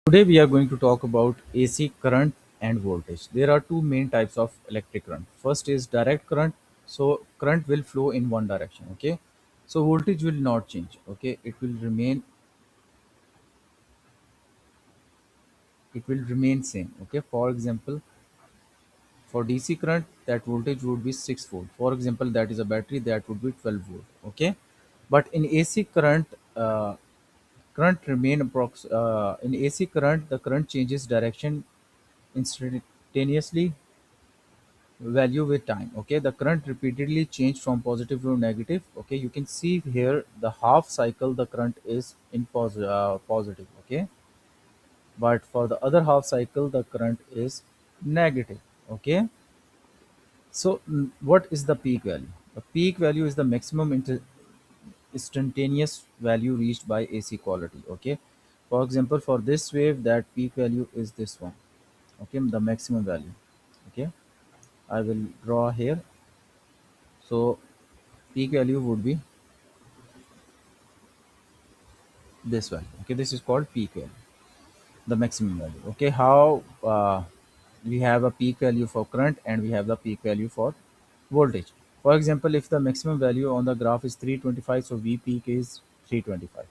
Today we are going to talk about AC current and voltage. There are two main types of electric current. First is direct current. So current will flow in one direction. Okay. So voltage will not change. Okay. It will remain same. Okay. For example, for DC current, that voltage would be 6 volt. For example, that is a battery that would be 12 volt. Okay. But in AC current, current remain in AC current, the current changes direction instantaneously value with time. Okay, the current repeatedly change from positive to negative. Okay, you can see here the half cycle the current is in positive. Okay, but for the other half cycle the current is negative. Okay, so what is the peak value? The peak value is the maximum instantaneous value reached by AC quality. Okay, for example, for this wave that peak value is this one. Okay, the maximum value. Okay, I will draw here. So peak value would be this value. Okay, this is called peak value, the maximum value. Okay, how we have a peak value for current and we have the peak value for voltage. For example, if the maximum value on the graph is 325, so V peak is 325.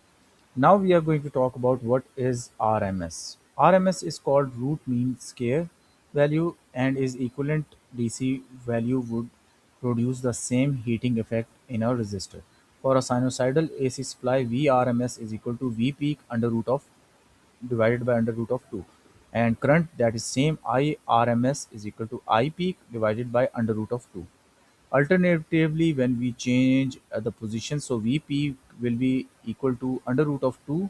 Now we are going to talk about what is RMS. RMS is called root mean square value and is equivalent DC value would produce the same heating effect in a resistor. For a sinusoidal AC supply, Vrms is equal to V peak under root of divided by under root of 2, and current that is same Irms is equal to I peak divided by under root of 2. Alternatively, when we change the position, so V peak will be equal to under root of 2,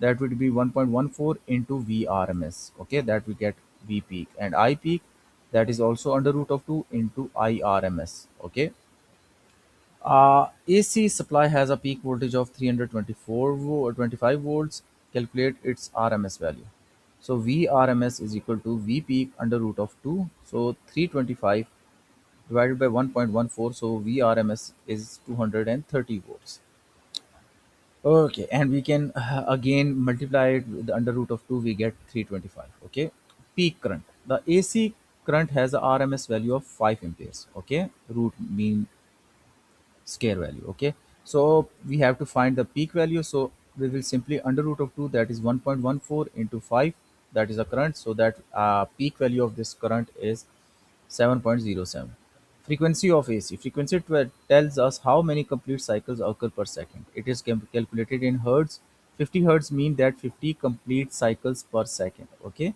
that would be 1.14 into Vrms. Okay, that we get V peak, and I peak that is also under root of 2 into Irms. Okay, AC supply has a peak voltage of 324 volts. Calculate its RMS value. So Vrms is equal to V peak under root of 2. So 325 divided by 1.14. So Vrms is 230 volts. Okay, and we can again multiply it with the under root of 2. We get 325. Okay, peak current. The AC current has a RMS value of 5 amperes. Okay, root mean scale value. Okay, so we have to find the peak value, so we will simply under root of 2, that is 1.14 into 5, that is a current, so that peak value of this current is 7.07. Frequency of AC. Frequency tells us how many complete cycles occur per second. It is calculated in hertz. 50 hertz mean that 50 complete cycles per second. Okay,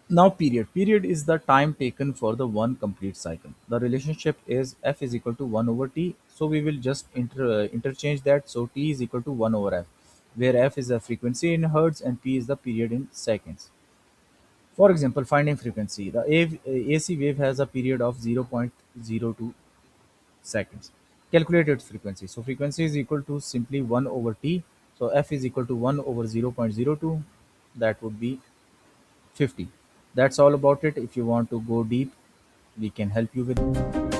now period. Period is the time taken for the one complete cycle. The relationship is F is equal to 1 over T. So we will just interchange that. So T is equal to 1 over F, where F is the frequency in hertz and P is the period in seconds. For example, finding frequency. The AC wave has a period of 0.02 seconds. Calculate its frequency. So frequency is equal to simply 1 over T. So F is equal to 1 over 0.02. That would be 50. That's all about it. If you want to go deep, we can help you with it.